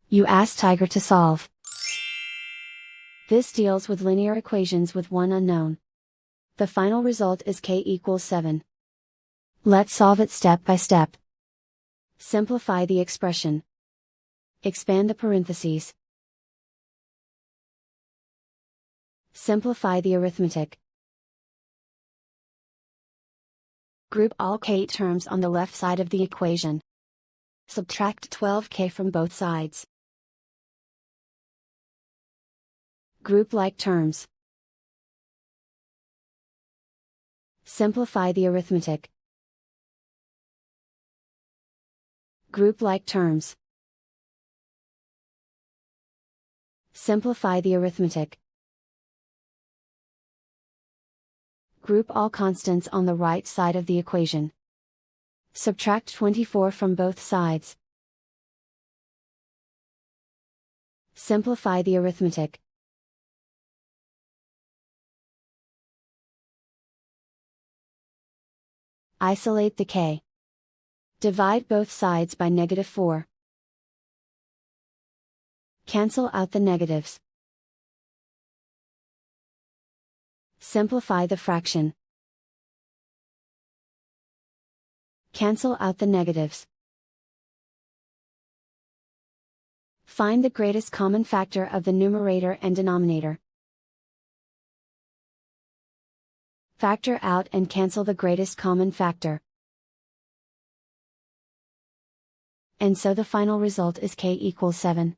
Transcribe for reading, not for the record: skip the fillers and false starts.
You ask Tiger to solve. This deals with linear equations with one unknown. The final result is k equals 7. Let's solve it step by step. Simplify the expression. Expand the parentheses. Simplify the arithmetic. Group all k terms on the left side of the equation. Subtract 12k from both sides. Group like terms. Simplify the arithmetic. Group like terms. Simplify the arithmetic. Group all constants on the right side of the equation. Subtract 24 from both sides. Simplify the arithmetic. Isolate the k. Divide both sides by -4. Cancel out the negatives. Simplify the fraction. Cancel out the negatives. Find the greatest common factor of the numerator and denominator. Factor out and cancel the greatest common factor. And so the final result is k equals 7.